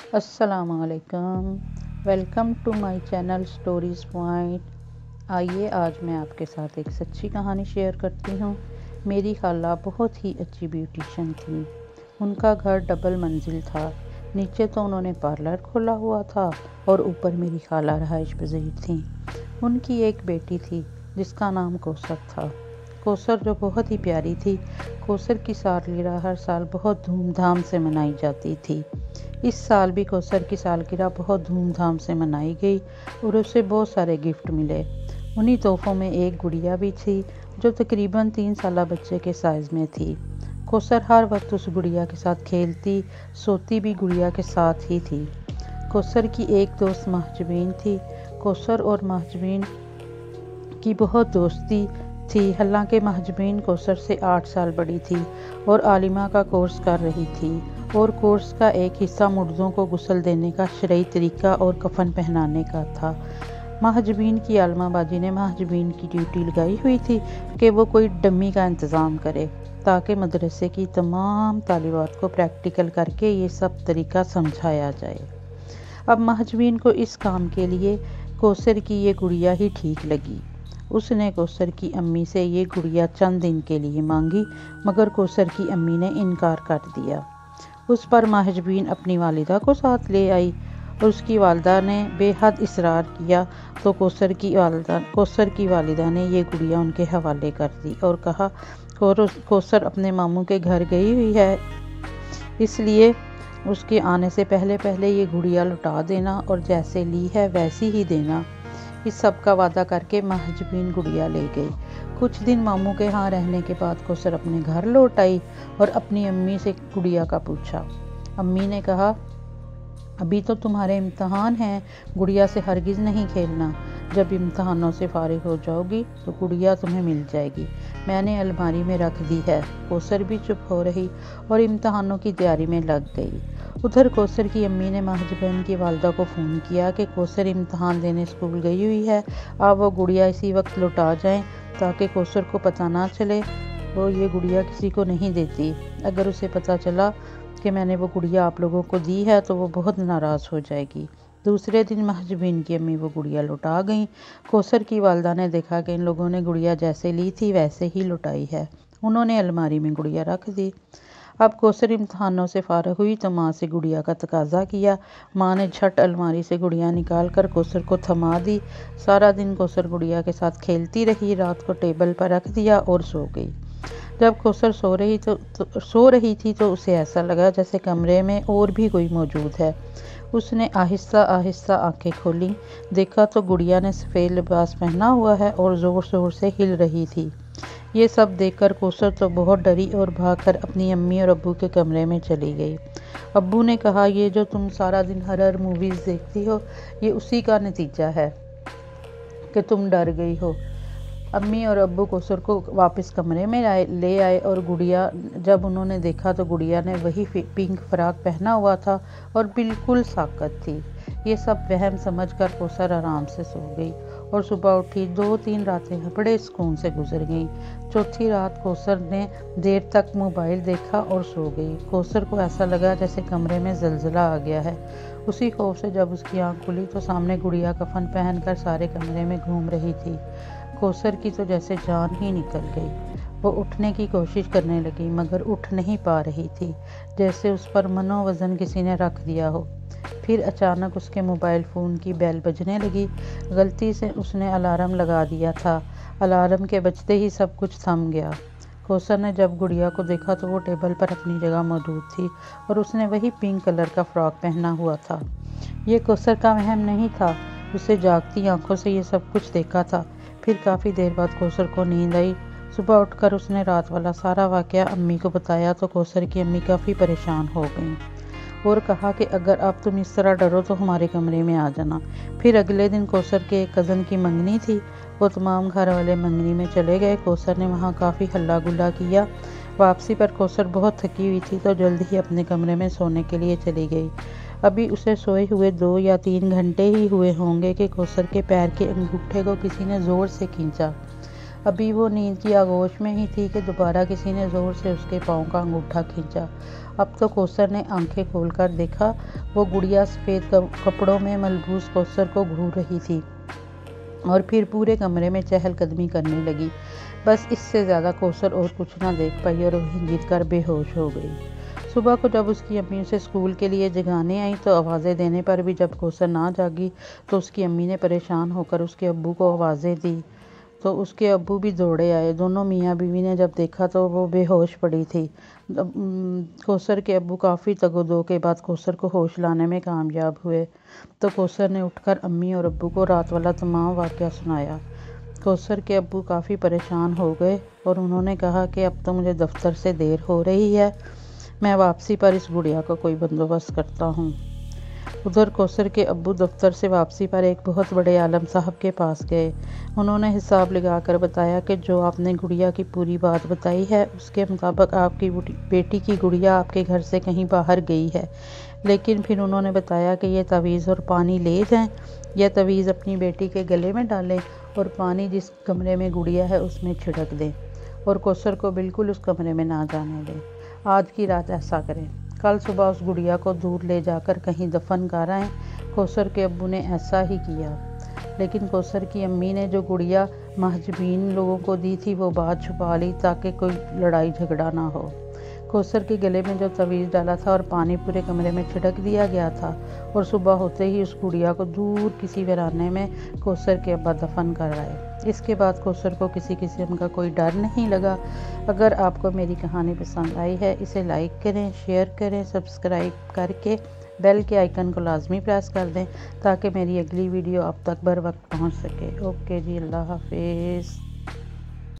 अस्सलामुअलैकुम। Welcome to my channel stories point. आइए आज मैं आपके साथ एक सच्ची कहानी शेयर करती हूँ। मेरी खाला बहुत ही अच्छी ब्यूटिशियन थी। उनका घर डबल मंजिल था। नीचे तो उन्होंने पार्लर खोला हुआ था और ऊपर मेरी खाला रहाइश पजीर थी। उनकी एक बेटी थी जिसका नाम कौसर था। कौसर जो बहुत ही प्यारी थी। कौसर की सालगिरह हर साल बहुत धूमधाम से मनाई जाती थी। इस साल भी कौसर की सालगिरह बहुत धूमधाम से मनाई गई और उसे बहुत सारे गिफ्ट मिले। उन्हीं तोहफों में एक गुड़िया भी थी जो तकरीबन 3 साल बच्चे के साइज़ में थी। कौसर हर वक्त उस गुड़िया के साथ खेलती, सोती भी गुड़िया के साथ ही थी। कौसर की एक दोस्त महजबीन थी। कौसर और महजबीन की बहुत दोस्ती थी। हालांकि महजबीन कौसर से 8 साल बड़ी थी और आलिमा का कोर्स कर रही थी और कोर्स का एक हिस्सा मुर्दों को गुस्ल देने का शरई तरीका और कफन पहनाने का था। महजबीन की आलमा बाजी ने महजबीन की ड्यूटी लगाई हुई थी कि वो कोई डमी का इंतज़ाम करे ताकि मदरसे की तमाम तालिबात को प्रैक्टिकल करके ये सब तरीका समझाया जाए। अब महजबीन को इस काम के लिए कौसर की ये गुड़िया ही ठीक लगी। उसने कौसर की अम्मी से ये गुड़िया चंद दिन के लिए मांगी, मगर कौसर की अम्मी ने इनकार कर दिया। उस पर महजबीन अपनी वालिदा को साथ ले आई और उसकी वालिदा ने बेहद इसरार किया तो कौसर की वालिदा ने ये गुड़िया उनके हवाले कर दी और कहा कौसर अपने मामू के घर गई हुई है, इसलिए उसके आने से पहले पहले ये गुड़िया लौटा देना और जैसे ली है वैसी ही देना। इस सब का वादा करके महजबीन गुड़िया ले गई। कुछ दिन मामू के यहाँ रहने के बाद कौसर अपने घर लौट आई और अपनी अम्मी से गुड़िया का पूछा। अम्मी ने कहा, अभी तो तुम्हारे इम्तहान हैं, गुड़िया से हरगिज़ नहीं खेलना। जब इम्तहानों से फारिग हो जाओगी तो गुड़िया तुम्हें मिल जाएगी, मैंने अलमारी में रख दी है। कौसर भी चुप हो रही और इम्तहानों की तैयारी में लग गई। उधर कौसर की अम्मी ने महजबीन की वालिदा को फ़ोन किया कि कौसर इम्तहान देने स्कूल गई हुई है, आप वो गुड़िया इसी वक्त लौटा जाएं ताकि कौसर को पता ना चले। वो ये गुड़िया किसी को नहीं देती। अगर उसे पता चला कि मैंने वो गुड़िया आप लोगों को दी है तो वो बहुत नाराज़ हो जाएगी। दूसरे दिन महजबीन की अम्मी वो गुड़िया लौटा गईं। कौसर की वालिदा ने देखा कि इन लोगों ने गुड़िया जैसे ली थी वैसे ही लौटाई है। उन्होंने अलमारी में गुड़िया रख दी। अब कौसर इम्तहानों से फारिग हुई तो माँ से गुड़िया का तकाजा किया। माँ ने झट अलमारी से गुड़िया निकाल कर कौसर को थमा दी। सारा दिन कौसर गुड़िया के साथ खेलती रही। रात को टेबल पर रख दिया और सो गई। जब कौसर सो रही थी तो उसे ऐसा लगा जैसे कमरे में और भी कोई मौजूद है। उसने आहिस्ता आहिस्ता आंखें खोली। देखा तो गुड़िया ने सफ़ेद लिबास पहना हुआ है और ज़ोर ज़ोर से हिल रही थी। ये सब देखकर कौसर तो बहुत डरी और भागकर अपनी अम्मी और अब्बू के कमरे में चली गई। अब्बू ने कहा, ये जो तुम सारा दिन हॉरर मूवीज़ देखती हो, ये उसी का नतीजा है कि तुम डर गई हो। अम्मी और अब्बू कौसर को वापस कमरे में ले आए और गुड़िया जब उन्होंने देखा तो गुड़िया ने वही पिंक फ्रॉक पहना हुआ था और बिल्कुल साकत थी। ये सब वहम समझकर कौसर आराम से सो गई और सुबह उठी। 2-3 रातें बड़े सुकून से गुजर गईं। चौथी रात कौसर ने देर तक मोबाइल देखा और सो गई। कौसर को ऐसा लगा जैसे कमरे में ज़लज़ला आ गया है। उसी खौफ से जब उसकी आंख खुली तो सामने गुड़िया कफन पहनकर सारे कमरे में घूम रही थी। कौसर की तो जैसे जान ही निकल गई। वो उठने की कोशिश करने लगी मगर उठ नहीं पा रही थी, जैसे उस पर मनोवजन किसी ने रख दिया हो। फिर अचानक उसके मोबाइल फ़ोन की बेल बजने लगी। गलती से उसने अलार्म लगा दिया था। अलार्म के बजते ही सब कुछ थम गया। कौसर ने जब गुड़िया को देखा तो वो टेबल पर अपनी जगह मौजूद थी और उसने वही पिंक कलर का फ्रॉक पहना हुआ था। ये कौसर का वहम नहीं था, उसे जागती आंखों से ये सब कुछ देखा था। फिर काफ़ी देर बाद कौसर को नींद आई। सुबह उठकर उसने रात वाला सारा वाक़या अम्मी को बताया तो कौसर की अम्मी काफ़ी परेशान हो गईं और कहा कि अगर अब तुम इस तरह डरो तो हमारे कमरे में आ जाना। फिर अगले दिन कौसर के एक कज़न की मंगनी थी। वो तमाम घर वाले मंगनी में चले गए। कौसर ने वहाँ काफ़ी हल्ला गुल्ला किया। वापसी पर कौसर बहुत थकी हुई थी तो जल्द ही अपने कमरे में सोने के लिए चली गई। अभी उसे सोए हुए 2 या 3 घंटे ही हुए होंगे कि कौसर के पैर के अंगूठे को किसी ने ज़ोर से खींचा। अभी वो नींद की आगोश में ही थी कि दोबारा किसी ने ज़ोर से उसके पाँव का अंगूठा खींचा। अब तो कौसर ने आंखें खोलकर देखा, वो गुड़िया सफ़ेद कपड़ों में मलबूस कौसर को घूर रही थी और फिर पूरे कमरे में चहलकदमी करने लगी। बस इससे ज़्यादा कौसर और कुछ ना देख पाई और वहीं गिर कर बेहोश हो गई। सुबह को जब उसकी अम्मी उसे स्कूल के लिए जगाने आई तो आवाज़ें देने पर भी जब कौसर ना जागी तो उसकी अम्मी ने परेशान होकर उसके अब्बू को आवाज़ें दी, तो उसके अब्बू भी दौड़े आए। दोनों मियाँ बीवी ने जब देखा तो वो बेहोश पड़ी थी। कौसर के अब्बू काफ़ी तगोदो के बाद कौसर को होश लाने में कामयाब हुए, तो कौसर ने उठकर अम्मी और अब्बू को रात वाला तमाम वाक़या सुनाया। कौसर के अब्बू काफ़ी परेशान हो गए और उन्होंने कहा कि अब तो मुझे दफ्तर से देर हो रही है, मैं वापसी पर इस गुड़िया का कोई बंदोबस्त करता हूँ। उधर कौसर के अब्बू दफ्तर से वापसी पर एक बहुत बड़े आलम साहब के पास गए। उन्होंने हिसाब लगाकर बताया कि जो आपने गुड़िया की पूरी बात बताई है उसके मुताबिक आपकी बेटी की गुड़िया आपके घर से कहीं बाहर गई है, लेकिन फिर उन्होंने बताया कि ये तवीज़ और पानी ले जाएं, यह तवीज़ अपनी बेटी के गले में डालें और पानी जिस कमरे में गुड़िया है उसमें छिड़क दें और कौसर को बिल्कुल उस कमरे में ना जाने दें। आज की रात ऐसा करें, कल सुबह उस गुड़िया को दूर ले जाकर कहीं दफन कर आएं। कौसर के अब्बू ने ऐसा ही किया, लेकिन कौसर की अम्मी ने जो गुड़िया महजबीन लोगों को दी थी वो बात छुपा ली ताकि कोई लड़ाई झगड़ा ना हो। कौसर के गले में जो तवीज़ डाला था और पानी पूरे कमरे में छिड़क दिया गया था और सुबह होते ही उस गुड़िया को दूर किसी वीराने में कौसर के अब्बा दफन कर आए। इसके बाद कौसर को किसी किस्म का कोई डर नहीं लगा। अगर आपको मेरी कहानी पसंद आई है इसे लाइक करें, शेयर करें, सब्सक्राइब करके बेल के आइकन को लाजमी प्रेस कर दें ताकि मेरी अगली वीडियो आप तक बर वक्त पहुँच सके। ओके जी, अल्लाह हाफिज़।